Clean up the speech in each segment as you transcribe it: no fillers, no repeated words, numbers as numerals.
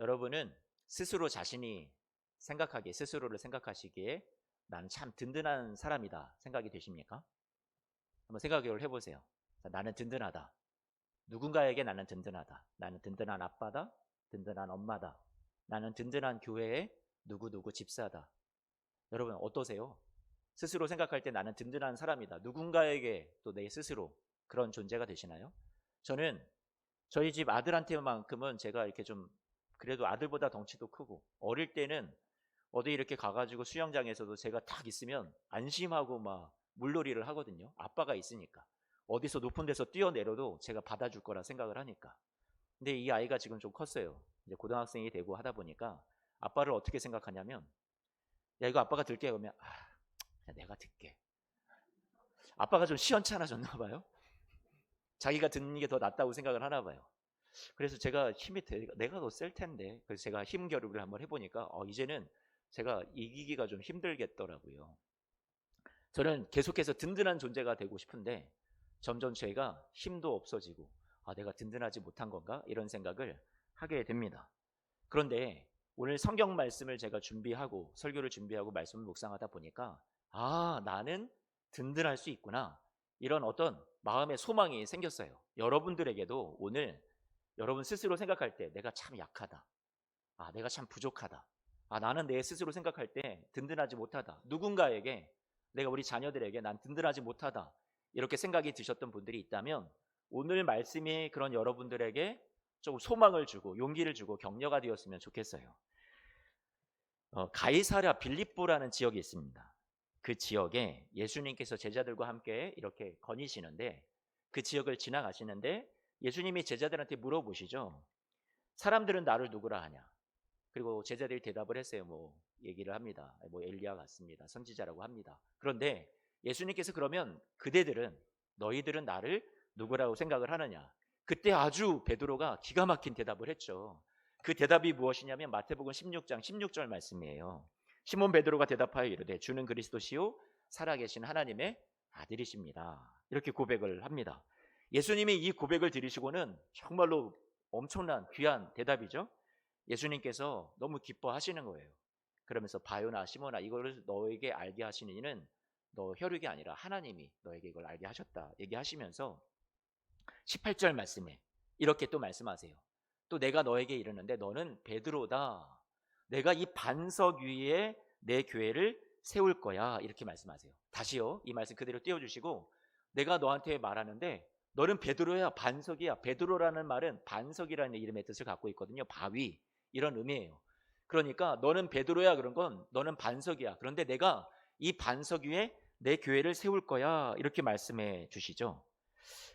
여러분은 스스로 자신이 스스로를 생각하시기에 나는 참 든든한 사람이다 생각이 되십니까? 한번 생각을 해보세요. 자, 나는 든든하다. 누군가에게 나는 든든하다. 나는 든든한 아빠다. 든든한 엄마다. 나는 든든한 교회의 누구누구 집사다. 여러분 어떠세요? 스스로 생각할 때 나는 든든한 사람이다. 누군가에게 또 내 스스로 그런 존재가 되시나요? 저는 저희 집 아들한테만큼은 제가 이렇게 좀 그래도 아들보다 덩치도 크고 어릴 때는 어디 이렇게 가가지고 수영장에서도 제가 딱 있으면 안심하고 막 물놀이를 하거든요. 아빠가 있으니까. 어디서 높은 데서 뛰어내려도 제가 받아줄 거라 생각을 하니까. 근데 이 아이가 지금 좀 컸어요. 이제 고등학생이 되고 하다 보니까 아빠를 어떻게 생각하냐면 야 이거 아빠가 들게 그러면 그냥 내가 듣게. 아빠가 좀 시원찮아졌나 봐요. 자기가 듣는 게 더 낫다고 생각을 하나 봐요. 그래서 제가 내가 더 셀 텐데 그래서 제가 힘 겨루기를 한번 해보니까 이제는 제가 이기기가 좀 힘들겠더라고요. 저는 계속해서 든든한 존재가 되고 싶은데 점점 제가 힘도 없어지고 내가 든든하지 못한 건가 이런 생각을 하게 됩니다. 그런데 오늘 성경 말씀을 제가 준비하고 설교를 준비하고 말씀을 묵상하다 보니까 나는 든든할 수 있구나 이런 어떤 마음의 소망이 생겼어요. 여러분들에게도 오늘 여러분 스스로 생각할 때 내가 참 약하다. 내가 참 부족하다. 나는 내 스스로 생각할 때 든든하지 못하다. 누군가에게 내가 우리 자녀들에게 난 든든하지 못하다. 이렇게 생각이 드셨던 분들이 있다면 오늘 말씀이 그런 여러분들에게 좀 소망을 주고 용기를 주고 격려가 되었으면 좋겠어요. 가이사랴 빌립보라는 지역이 있습니다. 그 지역에 예수님께서 제자들과 함께 이렇게 거니시는데 그 지역을 지나가시는데 예수님이 제자들한테 물어보시죠. 사람들은 나를 누구라 하냐? 그리고 제자들이 대답을 했어요. 얘기를 합니다. 엘리야 같습니다. 선지자라고 합니다. 그런데 예수님께서 그러면 너희들은 나를 누구라고 생각을 하느냐? 그때 아주 베드로가 기가 막힌 대답을 했죠. 그 대답이 무엇이냐면 마태복음 16장 16절 말씀이에요. 시몬 베드로가 대답하여 이르되 주는 그리스도시요 살아계신 하나님의 아들이십니다. 이렇게 고백을 합니다. 예수님이 이 고백을 들으시고는 정말로 엄청난 귀한 대답이죠. 예수님께서 너무 기뻐하시는 거예요. 그러면서 바요나 시몬아 이거를 너에게 알게 하시는 이는 너 혈육이 아니라 하나님이 너에게 이걸 알게 하셨다 얘기하시면서 18절 말씀에 이렇게 또 말씀하세요. 또 내가 너에게 이르는데 너는 베드로다. 내가 이 반석 위에 내 교회를 세울 거야. 이렇게 말씀하세요. 다시요. 이 말씀 그대로 띄워주시고 내가 너한테 말하는데 너는 베드로야. 반석이야. 베드로라는 말은 반석이라는 이름의 뜻을 갖고 있거든요. 바위 이런 의미예요. 그러니까 너는 베드로야. 그런 건 너는 반석이야. 그런데 내가 이 반석 위에 내 교회를 세울 거야. 이렇게 말씀해 주시죠.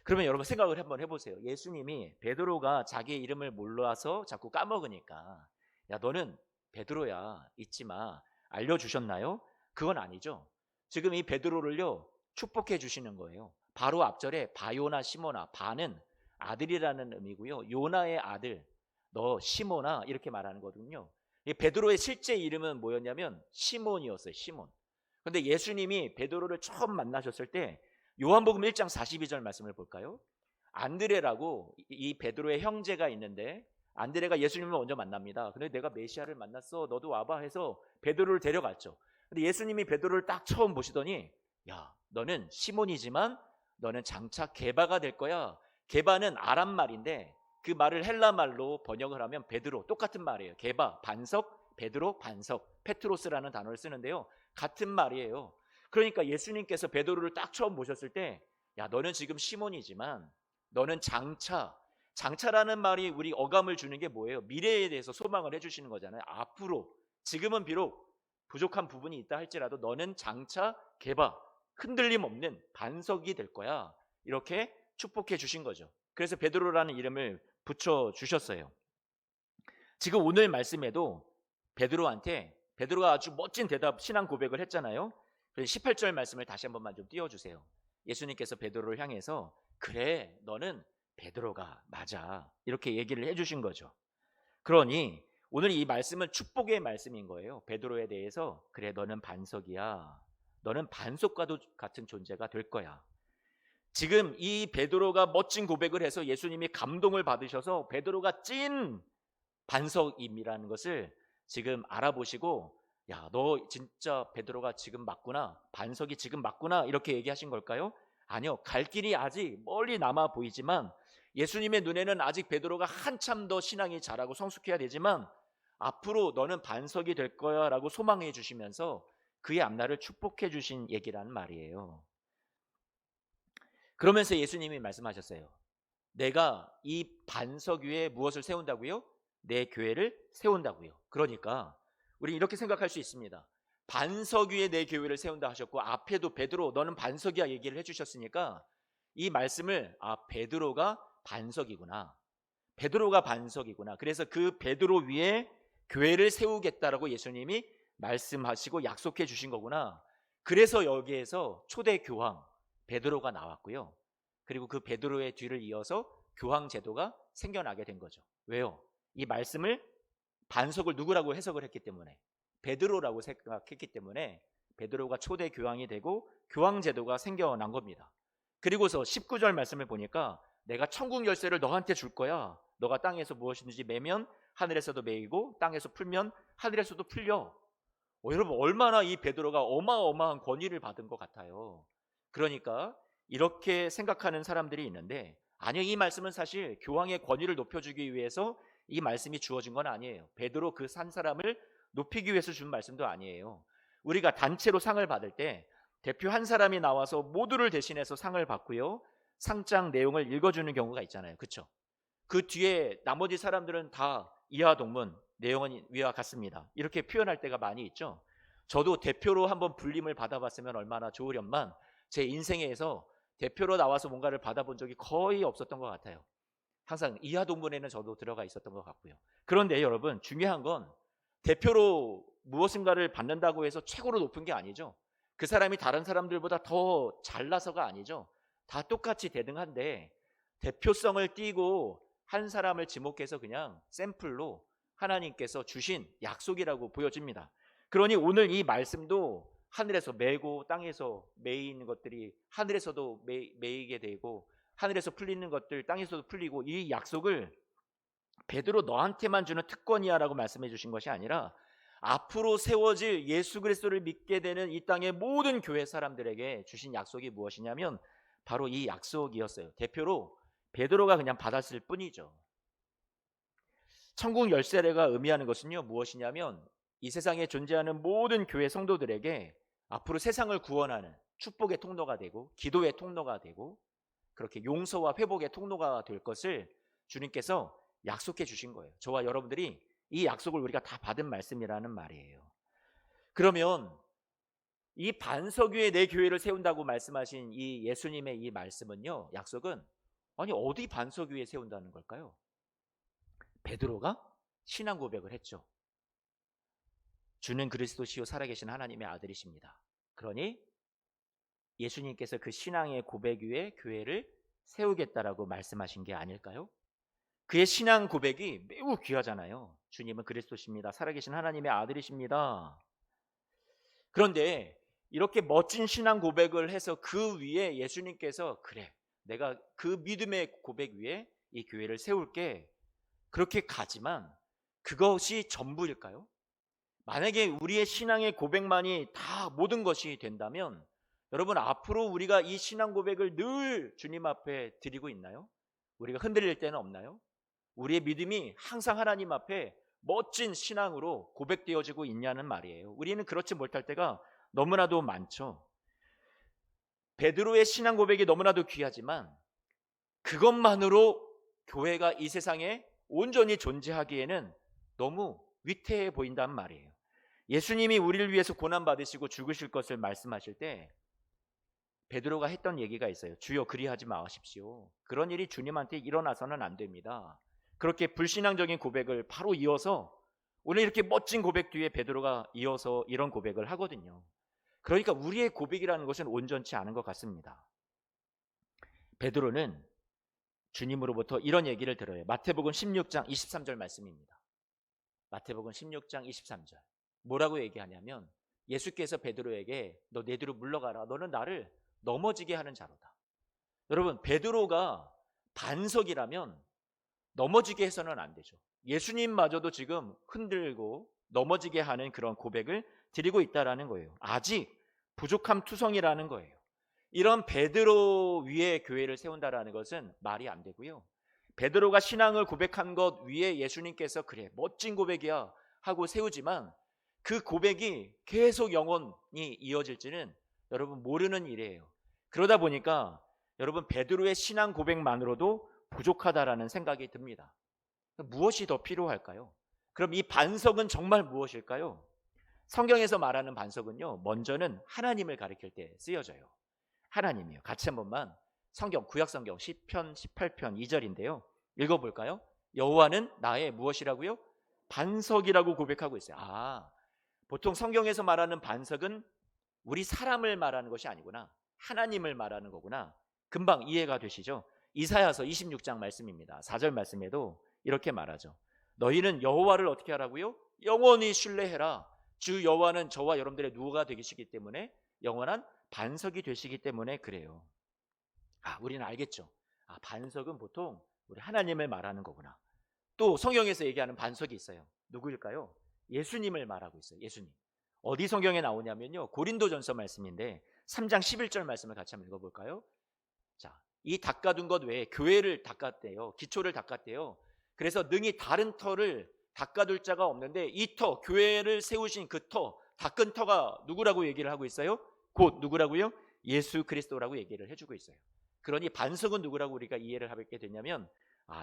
그러면 여러분 생각을 한번 해보세요. 예수님이 베드로가 자기의 이름을 몰라서 자꾸 까먹으니까 야 너는 베드로야 잊지 마 알려주셨나요? 그건 아니죠. 지금 이 베드로를요 축복해 주시는 거예요. 바로 앞절에 바요나 시모나 바는 아들이라는 의미고요. 요나의 아들 너 시모나 이렇게 말하는 거거든요. 이 베드로의 실제 이름은 뭐였냐면 시몬이었어요. 시몬. 그런데 예수님이 베드로를 처음 만나셨을 때 요한복음 1장 42절 말씀을 볼까요? 안드레라고 이 베드로의 형제가 있는데 안드레가 예수님을 먼저 만납니다. 근데 내가 메시아를 만났어. 너도 와봐 해서 베드로를 데려갔죠. 근데 예수님이 베드로를 딱 처음 보시더니 야 너는 시몬이지만 너는 장차 게바가 될 거야. 게바는 아람 말인데 그 말을 헬라 말로 번역을 하면 베드로 똑같은 말이에요. 게바 반석 베드로 반석 페트로스라는 단어를 쓰는데요. 같은 말이에요. 그러니까 예수님께서 베드로를 딱 처음 보셨을 때 야 너는 지금 시몬이지만 너는 장차라는 말이 우리 어감을 주는 게 뭐예요? 미래에 대해서 소망을 해주시는 거잖아요. 앞으로 지금은 비록 부족한 부분이 있다 할지라도 너는 장차 개바 흔들림 없는 반석이 될 거야. 이렇게 축복해 주신 거죠. 그래서 베드로라는 이름을 붙여 주셨어요. 지금 오늘 말씀에도 베드로가 아주 멋진 대답 신앙 고백을 했잖아요. 그래서 18절 말씀을 다시 한 번만 좀 띄워주세요. 예수님께서 베드로를 향해서 그래 너는 베드로가 맞아 이렇게 얘기를 해주신 거죠. 그러니 오늘 이 말씀은 축복의 말씀인 거예요. 베드로에 대해서 그래 너는 반석이야. 너는 반석과도 같은 존재가 될 거야. 지금 이 베드로가 멋진 고백을 해서 예수님이 감동을 받으셔서 베드로가 찐 반석임이라는 것을 지금 알아보시고 야, 너 진짜 베드로가 지금 맞구나. 반석이 지금 맞구나. 이렇게 얘기하신 걸까요? 아니요. 갈 길이 아직 멀리 남아 보이지만 예수님의 눈에는 아직 베드로가 한참 더 신앙이 자라고 성숙해야 되지만 앞으로 너는 반석이 될 거야 라고 소망해 주시면서 그의 앞날을 축복해 주신 얘기라는 말이에요. 그러면서 예수님이 말씀하셨어요. 내가 이 반석 위에 무엇을 세운다고요? 내 교회를 세운다고요. 그러니까 우리 이렇게 생각할 수 있습니다. 반석 위에 내 교회를 세운다 하셨고 앞에도 베드로 너는 반석이야 얘기를 해주셨으니까 이 말씀을 베드로가 반석이구나. 베드로가 반석이구나. 그래서 그 베드로 위에 교회를 세우겠다라고 예수님이 말씀하시고 약속해 주신 거구나. 그래서 여기에서 초대 교황 베드로가 나왔고요. 그리고 그 베드로의 뒤를 이어서 교황 제도가 생겨나게 된 거죠. 왜요? 이 말씀을 반석을 누구라고 해석을 했기 때문에 베드로라고 생각했기 때문에 베드로가 초대 교황이 되고 교황 제도가 생겨난 겁니다. 그리고서 19절 말씀을 보니까 내가 천국 열쇠를 너한테 줄 거야. 너가 땅에서 무엇이든지 매면 하늘에서도 매이고 땅에서 풀면 하늘에서도 풀려. 여러분 얼마나 이 베드로가 어마어마한 권위를 받은 것 같아요. 그러니까 이렇게 생각하는 사람들이 있는데 아니요, 이 말씀은 사실 교황의 권위를 높여주기 위해서 이 말씀이 주어진 건 아니에요. 베드로 그 산 사람을 높이기 위해서 준 말씀도 아니에요. 우리가 단체로 상을 받을 때 대표 한 사람이 나와서 모두를 대신해서 상을 받고요. 상장 내용을 읽어주는 경우가 있잖아요. 그렇죠? 그 뒤에 나머지 사람들은 다 이하 동문, 내용은 위와 같습니다. 이렇게 표현할 때가 많이 있죠. 저도 대표로 한번 불림을 받아봤으면 얼마나 좋으련만 제 인생에서 대표로 나와서 뭔가를 받아본 적이 거의 없었던 것 같아요. 항상 이하 동문에는 저도 들어가 있었던 것 같고요. 그런데 여러분 중요한 건 대표로 무엇인가를 받는다고 해서 최고로 높은 게 아니죠. 그 사람이 다른 사람들보다 더 잘나서가 아니죠. 다 똑같이 대등한데 대표성을 띠고 한 사람을 지목해서 그냥 샘플로 하나님께서 주신 약속이라고 보여집니다. 그러니 오늘 이 말씀도 하늘에서 매고 땅에서 매이는 것들이 하늘에서도 매이게 되고 하늘에서 풀리는 것들 땅에서도 풀리고 이 약속을 베드로 너한테만 주는 특권이야 라고 말씀해 주신 것이 아니라 앞으로 세워질 예수 그리스도를 믿게 되는 이 땅의 모든 교회 사람들에게 주신 약속이 무엇이냐면 바로 이 약속이었어요. 대표로 베드로가 그냥 받았을 뿐이죠. 천국 열쇠가 의미하는 것은요 무엇이냐면 이 세상에 존재하는 모든 교회 성도들에게 앞으로 세상을 구원하는 축복의 통로가 되고 기도의 통로가 되고 그렇게 용서와 회복의 통로가 될 것을 주님께서 약속해 주신 거예요. 저와 여러분들이 이 약속을 우리가 다 받은 말씀이라는 말이에요. 그러면 이 반석 위에 내 교회를 세운다고 말씀하신 이 예수님의 이 말씀은요, 약속은 아니 어디 반석 위에 세운다는 걸까요? 베드로가 신앙 고백을 했죠. 주는 그리스도시요 살아계신 하나님의 아들이십니다. 그러니 예수님께서 그 신앙의 고백 위에 교회를 세우겠다라고 말씀하신 게 아닐까요? 그의 신앙 고백이 매우 귀하잖아요. 주님은 그리스도십니다. 살아계신 하나님의 아들이십니다. 그런데 이렇게 멋진 신앙 고백을 해서 그 위에 예수님께서 그래 내가 그 믿음의 고백 위에 이 교회를 세울게 그렇게 가지만 그것이 전부일까요? 만약에 우리의 신앙의 고백만이 다 모든 것이 된다면 여러분 앞으로 우리가 이 신앙 고백을 늘 주님 앞에 드리고 있나요? 우리가 흔들릴 때는 없나요? 우리의 믿음이 항상 하나님 앞에 멋진 신앙으로 고백되어지고 있냐는 말이에요. 우리는 그렇지 못할 때가 너무나도 많죠. 베드로의 신앙 고백이 너무나도 귀하지만 그것만으로 교회가 이 세상에 온전히 존재하기에는 너무 위태해 보인단 말이에요. 예수님이 우리를 위해서 고난받으시고 죽으실 것을 말씀하실 때 베드로가 했던 얘기가 있어요. 주여 그리하지 마십시오. 그런 일이 주님한테 일어나서는 안 됩니다. 그렇게 불신앙적인 고백을 바로 이어서 오늘 이렇게 멋진 고백 뒤에 베드로가 이어서 이런 고백을 하거든요. 그러니까 우리의 고백이라는 것은 온전치 않은 것 같습니다. 베드로는 주님으로부터 이런 얘기를 들어요. 마태복음 16장 23절 말씀입니다. 마태복음 16장 23절 뭐라고 얘기하냐면 예수께서 베드로에게 너 내 뒤로 물러가라. 너는 나를 넘어지게 하는 자로다. 여러분 베드로가 반석이라면 넘어지게 해서는 안 되죠. 예수님마저도 지금 흔들고 넘어지게 하는 그런 고백을 드리고 있다라는 거예요. 아직 부족함 투성이라는 거예요. 이런 베드로 위에 교회를 세운다라는 것은 말이 안 되고요. 베드로가 신앙을 고백한 것 위에 예수님께서 그래 멋진 고백이야 하고 세우지만 그 고백이 계속 영원히 이어질지는 여러분 모르는 일이에요. 그러다 보니까 여러분 베드로의 신앙 고백만으로도 부족하다라는 생각이 듭니다. 무엇이 더 필요할까요? 그럼 이 반석은 정말 무엇일까요? 성경에서 말하는 반석은요, 먼저는 하나님을 가리킬 때 쓰여져요. 하나님이요. 같이 한 번만 성경 구약 성경 시편 18편 2절인데요. 읽어볼까요? 여호와는 나의 무엇이라고요? 반석이라고 고백하고 있어요. 보통 성경에서 말하는 반석은 우리 사람을 말하는 것이 아니구나. 하나님을 말하는 거구나. 금방 이해가 되시죠? 이사야서 26장 말씀입니다. 4절 말씀에도 이렇게 말하죠. 너희는 여호와를 어떻게 하라고요? 영원히 신뢰해라. 주 여호와는 저와 여러분들의 누가 되시기 때문에 영원한 반석이 되시기 때문에 그래요. 우리는 알겠죠. 반석은 보통 우리 하나님을 말하는 거구나. 또 성경에서 얘기하는 반석이 있어요. 누구일까요? 예수님을 말하고 있어요. 예수님. 어디 성경에 나오냐면요. 고린도전서 말씀인데 3장 11절 말씀을 같이 한번 읽어볼까요? 자, 이 닦아둔 것 외에 교회를 닦았대요. 기초를 닦았대요. 그래서 능히 다른 터를 닦아둘 자가 없는데 이 터, 교회를 세우신 그 터, 닦은 터가 누구라고 얘기를 하고 있어요? 곧 누구라고요? 예수 그리스도라고 얘기를 해주고 있어요. 그러니 반석은 누구라고 우리가 이해를 하게 되냐면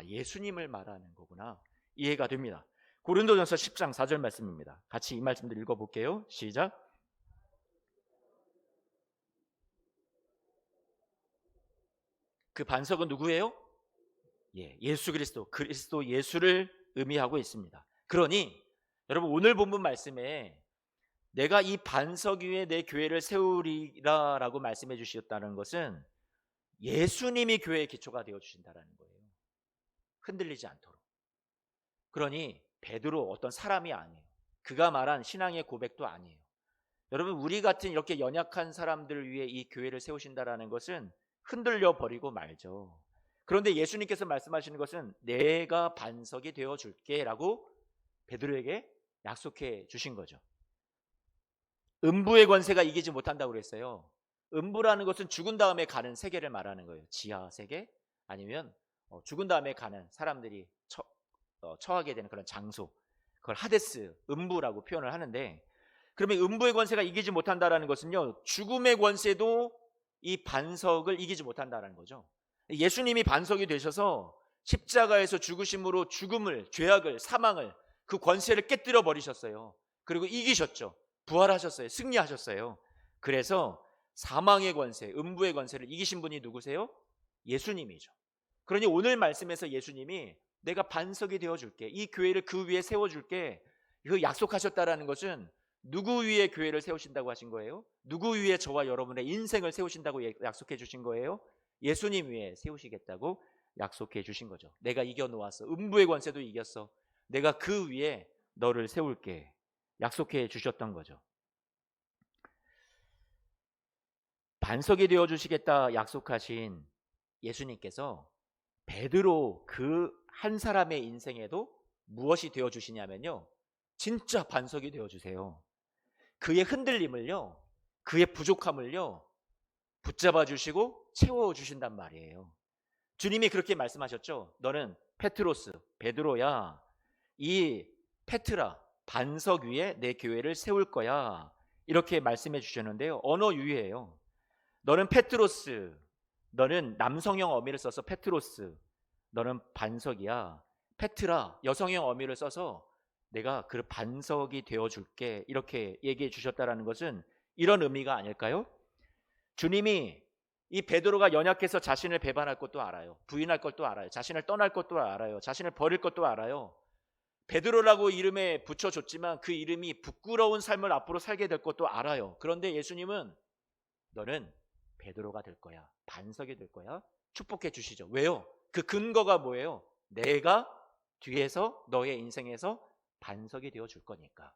예수님을 말하는 거구나. 이해가 됩니다. 고린도전서 10장 4절 말씀입니다. 같이 이 말씀들 읽어볼게요. 시작. 그 반석은 누구예요? 예수 그리스도 예수를 의미하고 있습니다. 그러니 여러분 오늘 본문 말씀에 내가 이 반석 위에 내 교회를 세우리라 라고 말씀해 주셨다는 것은 예수님이 교회의 기초가 되어 주신다는 거예요. 흔들리지 않도록. 그러니 베드로 어떤 사람이 아니에요. 그가 말한 신앙의 고백도 아니에요. 여러분 우리 같은 이렇게 연약한 사람들 위해 이 교회를 세우신다라는 것은 흔들려 버리고 말죠. 그런데 예수님께서 말씀하시는 것은 내가 반석이 되어 줄게 라고 베드로에게 약속해 주신 거죠. 음부의 권세가 이기지 못한다고 그랬어요. 음부라는 것은 죽은 다음에 가는 세계를 말하는 거예요. 지하 세계 아니면 죽은 다음에 가는 사람들이 처하게 되는 그런 장소, 그걸 하데스, 음부라고 표현을 하는데, 그러면 음부의 권세가 이기지 못한다라는 것은요, 죽음의 권세도 이 반석을 이기지 못한다라는 거죠. 예수님이 반석이 되셔서 십자가에서 죽으심으로 죽음을, 죄악을, 사망을, 그 권세를 깨뜨려 버리셨어요. 그리고 이기셨죠. 부활하셨어요. 승리하셨어요. 그래서 사망의 권세, 음부의 권세를 이기신 분이 누구세요? 예수님이죠. 그러니 오늘 말씀에서 예수님이 내가 반석이 되어줄게, 이 교회를 그 위에 세워줄게, 이거 약속하셨다라는 것은 누구 위에 교회를 세우신다고 하신 거예요? 누구 위에 저와 여러분의 인생을 세우신다고 약속해 주신 거예요? 예수님 위에 세우시겠다고 약속해 주신 거죠. 내가 이겨놓았어. 음부의 권세도 이겼어. 내가 그 위에 너를 세울게 약속해 주셨던 거죠. 반석이 되어 주시겠다 약속하신 예수님께서 베드로 그 한 사람의 인생에도 무엇이 되어 주시냐면요, 진짜 반석이 되어 주세요. 그의 흔들림을요, 그의 부족함을요 붙잡아 주시고 채워 주신단 말이에요. 주님이 그렇게 말씀하셨죠. 너는 페트로스, 베드로야. 이 페트라, 반석 위에 내 교회를 세울 거야. 이렇게 말씀해 주셨는데요. 언어 유희예요. 너는 페트로스, 너는 남성형 어미를 써서 페트로스, 너는 반석이야. 페트라, 여성형 어미를 써서 내가 그 반석이 되어줄게, 이렇게 얘기해 주셨다는 것은 이런 의미가 아닐까요? 주님이 이 베드로가 연약해서 자신을 배반할 것도 알아요. 부인할 것도 알아요. 자신을 떠날 것도 알아요. 자신을 버릴 것도 알아요. 베드로라고 이름에 붙여줬지만 그 이름이 부끄러운 삶을 앞으로 살게 될 것도 알아요. 그런데 예수님은 너는 베드로가 될 거야. 반석이 될 거야. 축복해 주시죠. 왜요? 그 근거가 뭐예요? 내가 뒤에서 너의 인생에서 반석이 되어 줄 거니까.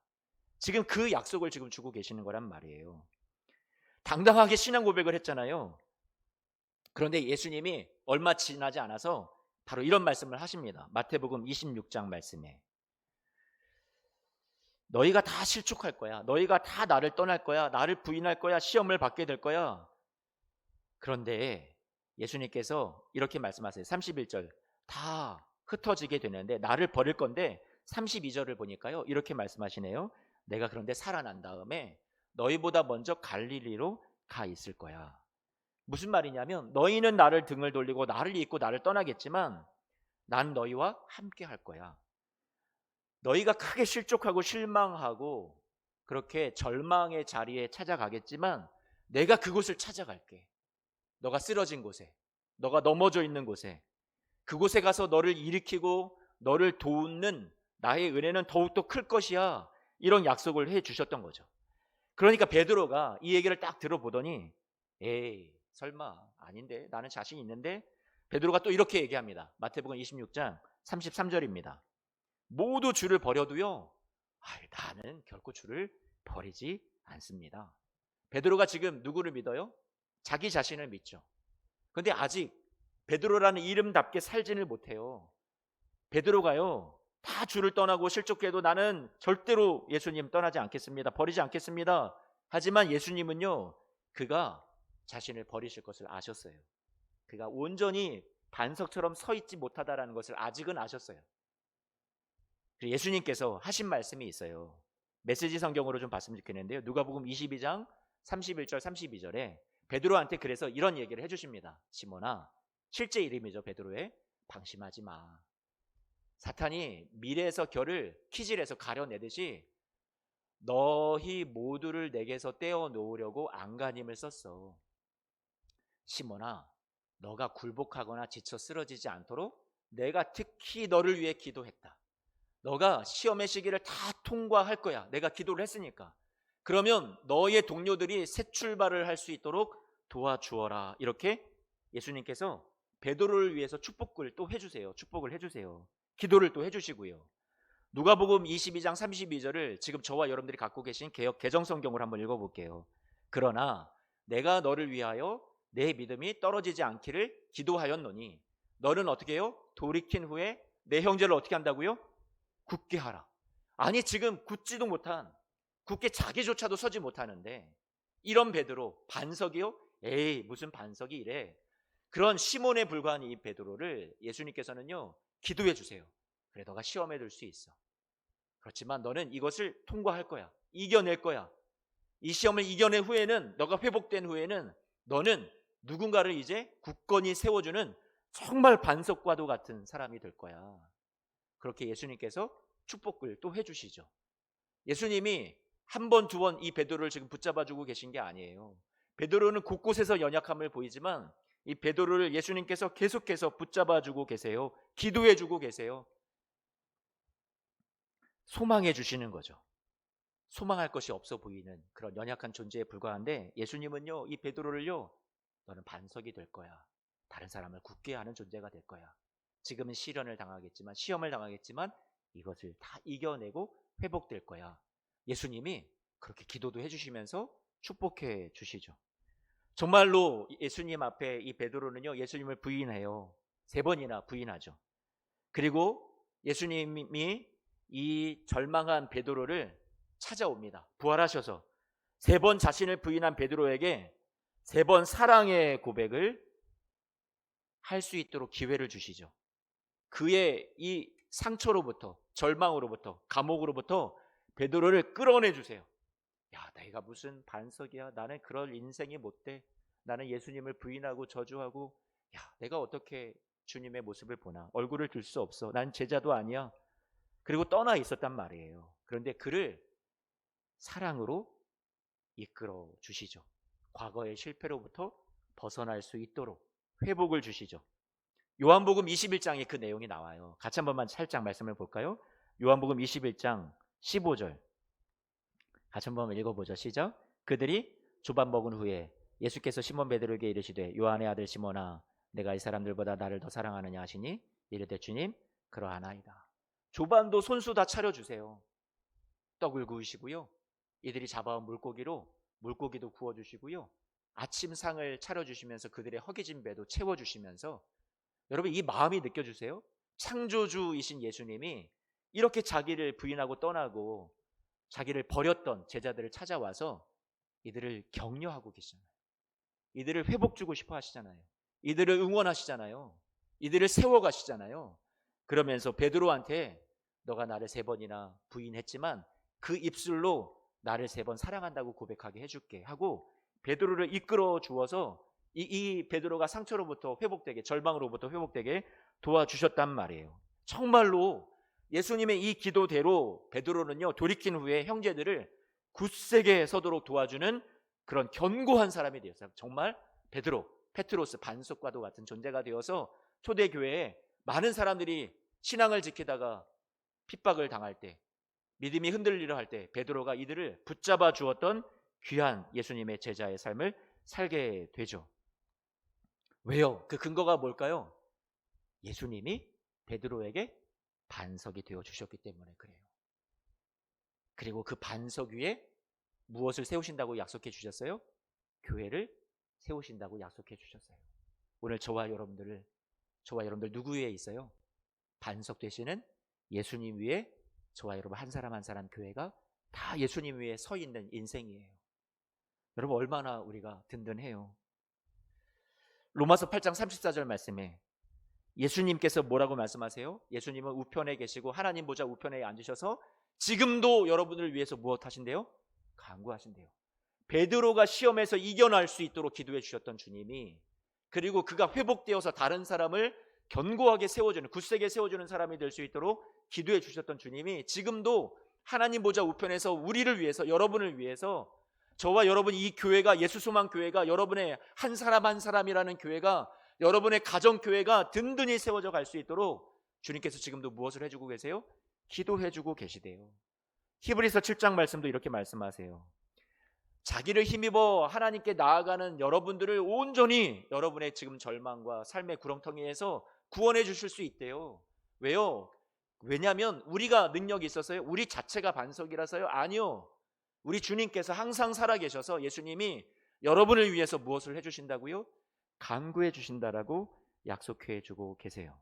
지금 그 약속을 지금 주고 계시는 거란 말이에요. 당당하게 신앙 고백을 했잖아요. 그런데 예수님이 얼마 지나지 않아서 바로 이런 말씀을 하십니다. 마태복음 26장 말씀에 너희가 다 실족할 거야. 너희가 다 나를 떠날 거야. 나를 부인할 거야. 시험을 받게 될 거야. 그런데 예수님께서 이렇게 말씀하세요. 31절 다 흩어지게 되는데 나를 버릴 건데 32절을 보니까요. 이렇게 말씀하시네요. 내가 그런데 살아난 다음에 너희보다 먼저 갈릴리로 가 있을 거야. 무슨 말이냐면 너희는 나를 등을 돌리고 나를 잊고 나를 떠나겠지만 난 너희와 함께 할 거야. 너희가 크게 실족하고 실망하고 그렇게 절망의 자리에 찾아가겠지만 내가 그곳을 찾아갈게. 너가 쓰러진 곳에, 너가 넘어져 있는 곳에, 그곳에 가서 너를 일으키고 너를 돕는 나의 은혜는 더욱더 클 것이야. 이런 약속을 해 주셨던 거죠. 그러니까 베드로가 이 얘기를 딱 들어보더니 에이 설마 아닌데 나는 자신 있는데. 베드로가 또 이렇게 얘기합니다. 마태복음 26장 33절입니다. 모두 주를 버려도요 나는 결코 주를 버리지 않습니다. 베드로가 지금 누구를 믿어요? 자기 자신을 믿죠. 그런데 아직 베드로라는 이름답게 살지를 못해요. 베드로가요 다 주를 떠나고 실족해도 나는 절대로 예수님 떠나지 않겠습니다. 버리지 않겠습니다. 하지만 예수님은요 그가 자신을 버리실 것을 아셨어요. 그가 온전히 반석처럼 서 있지 못하다라는 것을 아직은 아셨어요. 예수님께서 하신 말씀이 있어요. 메시지 성경으로 좀 봤으면 좋겠는데요. 누가복음 22장 31절 32절에 베드로한테 그래서 이런 얘기를 해주십니다. 시몬아, 실제 이름이죠. 베드로의. 방심하지 마. 사탄이 밀에서 결을 키질해서 가려내듯이 너희 모두를 내게서 떼어놓으려고 안간힘을 썼어. 시몬아, 너가 굴복하거나 지쳐 쓰러지지 않도록 내가 특히 너를 위해 기도했다. 너가 시험의 시기를 다 통과할 거야. 내가 기도를 했으니까. 그러면 너의 동료들이 새 출발을 할 수 있도록 도와주어라. 이렇게 예수님께서 베드로를 위해서 축복을 또 해주세요. 축복을 해주세요. 기도를 또 해주시고요. 누가복음 22장 32절을 지금 저와 여러분들이 갖고 계신 개역 개정성경으로 한번 읽어볼게요. 그러나 내가 너를 위하여 내 믿음이 떨어지지 않기를 기도하였노니 너는 어떻게 해요? 돌이킨 후에 내 형제를 어떻게 한다고요? 굳게 하라. 아니 지금 굳지도 못한, 굳게 자기조차도 서지 못하는데 이런 베드로, 반석이요? 에이 무슨 반석이 이래. 그런 시몬에 불과한 이 베드로를 예수님께서는요 기도해 주세요. 그래 너가 시험에 들 수 있어. 그렇지만 너는 이것을 통과할 거야. 이겨낼 거야. 이 시험을 이겨낸 후에는, 너가 회복된 후에는 너는 누군가를 이제 굳건히 세워주는 정말 반석과도 같은 사람이 될 거야. 그렇게 예수님께서 축복을 또 해주시죠. 예수님이 한 번, 두 번 이 베드로를 지금 붙잡아주고 계신 게 아니에요. 베드로는 곳곳에서 연약함을 보이지만 이 베드로를 예수님께서 계속해서 붙잡아주고 계세요. 기도해주고 계세요. 소망해 주시는 거죠. 소망할 것이 없어 보이는 그런 연약한 존재에 불과한데 예수님은요 이 베드로를요 너는 반석이 될 거야. 다른 사람을 굳게 하는 존재가 될 거야. 지금은 시련을 당하겠지만, 시험을 당하겠지만 이것을 다 이겨내고 회복될 거야. 예수님이 그렇게 기도도 해주시면서 축복해 주시죠. 정말로 예수님 앞에 이 베드로는요 예수님을 부인해요. 3번이나 부인하죠. 그리고 예수님이 이 절망한 베드로를 찾아옵니다. 부활하셔서 3번 자신을 부인한 베드로에게 3번 사랑의 고백을 할 수 있도록 기회를 주시죠. 그의 이 상처로부터, 절망으로부터, 감옥으로부터 베드로를 끌어내 주세요. 야, 내가 무슨 반석이야. 나는 그럴 인생이 못 돼. 나는 예수님을 부인하고 저주하고, 야, 내가 어떻게 주님의 모습을 보나. 얼굴을 들 수 없어. 난 제자도 아니야. 그리고 떠나 있었단 말이에요. 그런데 그를 사랑으로 이끌어 주시죠. 과거의 실패로부터 벗어날 수 있도록 회복을 주시죠. 요한복음 21장에 그 내용이 나와요. 같이 한 번만 살짝 말씀을 볼까요? 요한복음 21장 15절 같이 한번 읽어보죠. 시작. 그들이 조반 먹은 후에 예수께서 시몬 베드로에게 이르시되 요한의 아들 시몬아 내가 이 사람들보다 나를 더 사랑하느냐 하시니 이르되 주님 그러하나이다. 조반도 손수 다 차려주세요. 떡을 구우시고요. 이들이 잡아온 물고기도 구워주시고요. 아침상을 차려주시면서 그들의 허기진 배도 채워주시면서 여러분 이 마음이 느껴주세요? 창조주이신 예수님이 이렇게 자기를 부인하고 떠나고 자기를 버렸던 제자들을 찾아와서 이들을 격려하고 계시잖아요. 이들을 회복 주고 싶어 하시잖아요. 이들을 응원하시잖아요. 이들을 세워가시잖아요. 그러면서 베드로한테 너가 나를 3번이나 부인했지만 그 입술로 나를 3번 사랑한다고 고백하게 해줄게 하고 베드로를 이끌어 주어서 이 베드로가 상처로부터 회복되게, 절망으로부터 회복되게 도와주셨단 말이에요. 정말로 예수님의 이 기도대로 베드로는요, 돌이킨 후에 형제들을 굳세게 서도록 도와주는 그런 견고한 사람이 되었어요. 정말 베드로, 페트로스, 반석과도 같은 존재가 되어서 초대교회에 많은 사람들이 신앙을 지키다가 핍박을 당할 때, 믿음이 흔들리려 할 때 베드로가 이들을 붙잡아 주었던 귀한 예수님의 제자의 삶을 살게 되죠. 왜요? 그 근거가 뭘까요? 예수님이 베드로에게 반석이 되어 주셨기 때문에 그래요. 그리고 그 반석 위에 무엇을 세우신다고 약속해 주셨어요? 교회를 세우신다고 약속해 주셨어요. 오늘 저와 여러분들 누구 위에 있어요? 반석 되시는 예수님 위에 저와 여러분 한 사람 한 사람 교회가 다 예수님 위에 서 있는 인생이에요. 여러분 얼마나 우리가 든든해요. 로마서 8장 34절 말씀에 예수님께서 뭐라고 말씀하세요? 예수님은 우편에 계시고 하나님 보좌 우편에 앉으셔서 지금도 여러분을 위해서 무엇 하신대요? 간구하신대요. 베드로가 시험에서 이겨낼 수 있도록 기도해 주셨던 주님이, 그리고 그가 회복되어서 다른 사람을 견고하게 세워주는, 굳세게 세워주는 사람이 될 수 있도록 기도해 주셨던 주님이 지금도 하나님 보좌 우편에서 우리를 위해서, 여러분을 위해서, 저와 여러분 이 교회가, 예수소망 교회가, 여러분의 한 사람 한 사람이라는 교회가, 여러분의 가정교회가 든든히 세워져 갈 수 있도록 주님께서 지금도 무엇을 해주고 계세요? 기도해주고 계시대요. 히브리서 7장 말씀도 이렇게 말씀하세요. 자기를 힘입어 하나님께 나아가는 여러분들을 온전히 여러분의 지금 절망과 삶의 구렁텅이에서 구원해 주실 수 있대요. 왜요? 왜냐하면 우리가 능력이 있어서요? 우리 자체가 반석이라서요? 아니요. 우리 주님께서 항상 살아계셔서 예수님이 여러분을 위해서 무엇을 해주신다고요? 간구해 주신다라고 약속해 주고 계세요.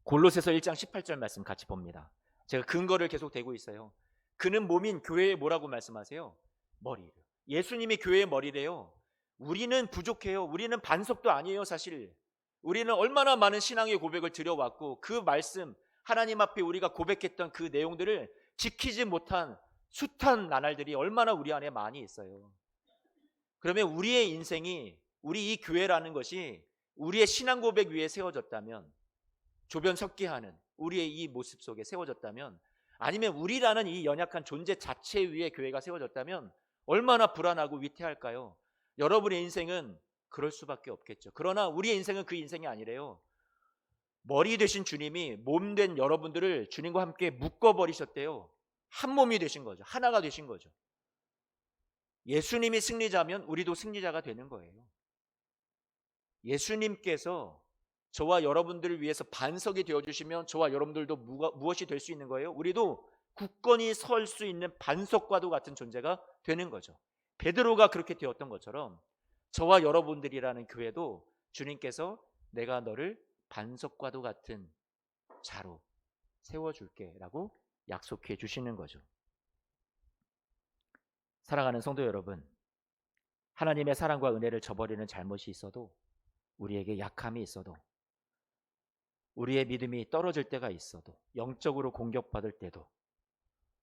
골로새서 1장 18절 말씀 같이 봅니다. 제가 근거를 계속 대고 있어요. 그는 몸인 교회에 뭐라고 말씀하세요? 머리. 예수님이 교회의 머리래요. 우리는 부족해요. 우리는 반석도 아니에요. 사실 우리는 얼마나 많은 신앙의 고백을 드려왔고 그 말씀, 하나님 앞에 우리가 고백했던 그 내용들을 지키지 못한 숱한 나날들이 얼마나 우리 안에 많이 있어요. 그러면 우리의 인생이, 우리 이 교회라는 것이 우리의 신앙 고백 위에 세워졌다면, 조변 섞기하는 우리의 이 모습 속에 세워졌다면, 아니면 우리라는 이 연약한 존재 자체 위에 교회가 세워졌다면 얼마나 불안하고 위태할까요? 여러분의 인생은 그럴 수밖에 없겠죠. 그러나 우리의 인생은 그 인생이 아니래요. 머리 되신 주님이 몸 된 여러분들을 주님과 함께 묶어버리셨대요. 한 몸이 되신 거죠. 하나가 되신 거죠. 예수님이 승리자면 우리도 승리자가 되는 거예요. 예수님께서 저와 여러분들을 위해서 반석이 되어주시면 저와 여러분들도 무엇이 될 수 있는 거예요? 우리도 굳건히 설 수 있는 반석과도 같은 존재가 되는 거죠. 베드로가 그렇게 되었던 것처럼 저와 여러분들이라는 교회도 주님께서 내가 너를 반석과도 같은 자로 세워줄게 라고 약속해 주시는 거죠. 사랑하는 성도 여러분, 하나님의 사랑과 은혜를 저버리는 잘못이 있어도, 우리에게 약함이 있어도, 우리의 믿음이 떨어질 때가 있어도, 영적으로 공격받을 때도,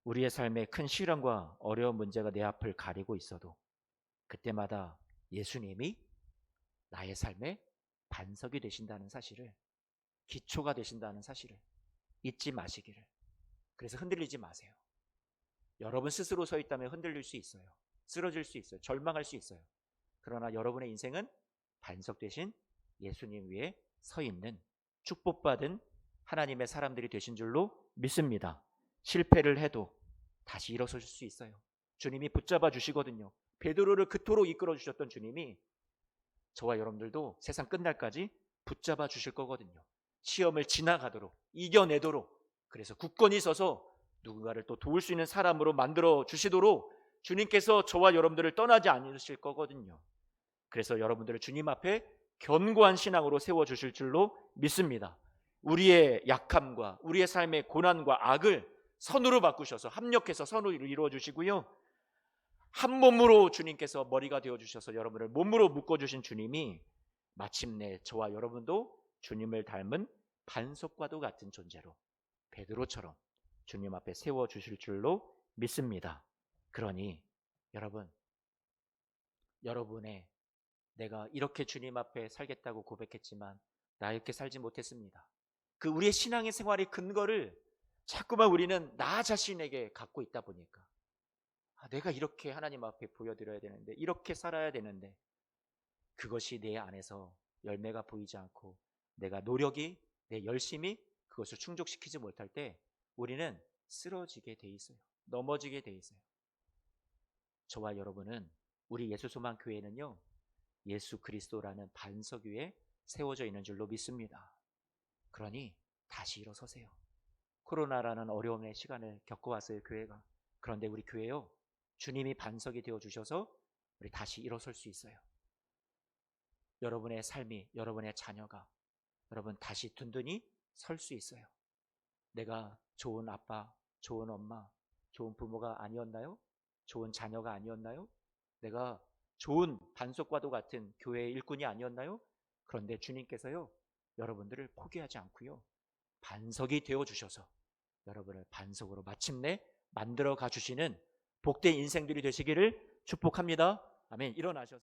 우리의 삶에 큰 시련과 어려운 문제가 내 앞을 가리고 있어도 그때마다 예수님이 나의 삶의 반석이 되신다는 사실을, 기초가 되신다는 사실을 잊지 마시기를. 그래서 흔들리지 마세요. 여러분 스스로 서 있다면 흔들릴 수 있어요. 쓰러질 수 있어요. 절망할 수 있어요. 그러나 여러분의 인생은 반석 되신 예수님 위에 서 있는 축복받은 하나님의 사람들이 되신 줄로 믿습니다. 실패를 해도 다시 일어설 수 있어요. 주님이 붙잡아 주시거든요. 베드로를 그토록 이끌어 주셨던 주님이 저와 여러분들도 세상 끝날까지 붙잡아 주실 거거든요. 시험을 지나가도록, 이겨내도록, 그래서 굳건히 서서 누군가를 또 도울 수 있는 사람으로 만들어 주시도록 주님께서 저와 여러분들을 떠나지 않으실 거거든요. 그래서 여러분들을 주님 앞에 견고한 신앙으로 세워주실 줄로 믿습니다. 우리의 약함과 우리의 삶의 고난과 악을 선으로 바꾸셔서 합력해서 선을 이루어 주시고요. 한 몸으로 주님께서 머리가 되어주셔서 여러분을 몸으로 묶어주신 주님이 마침내 저와 여러분도 주님을 닮은 반석과도 같은 존재로 베드로처럼 주님 앞에 세워주실 줄로 믿습니다. 그러니 여러분의 내가 이렇게 주님 앞에 살겠다고 고백했지만 나 이렇게 살지 못했습니다. 그 우리의 신앙의 생활의 근거를 자꾸만 우리는 나 자신에게 갖고 있다 보니까 내가 이렇게 하나님 앞에 보여드려야 되는데 이렇게 살아야 되는데 그것이 내 안에서 열매가 보이지 않고 내가 노력이 내 열심이 그것을 충족시키지 못할 때 우리는 쓰러지게 돼 있어요. 넘어지게 돼 있어요. 저와 여러분은 우리 예수소망교회는요 예수 그리스도라는 반석 위에 세워져 있는 줄로 믿습니다. 그러니 다시 일어서세요. 코로나라는 어려움의 시간을 겪어왔어요 교회가. 그런데 우리 교회요 주님이 반석이 되어주셔서 우리 다시 일어설 수 있어요. 여러분의 삶이 여러분의 자녀가 여러분 다시 든든히 설 수 있어요. 내가 좋은 아빠, 좋은 엄마, 좋은 부모가 아니었나요? 좋은 자녀가 아니었나요? 내가 좋은 반석과도 같은 교회의 일꾼이 아니었나요? 그런데 주님께서요 여러분들을 포기하지 않고요 반석이 되어주셔서 여러분을 반석으로 마침내 만들어 가주시는 복된 인생들이 되시기를 축복합니다. 아멘. 일어나셔서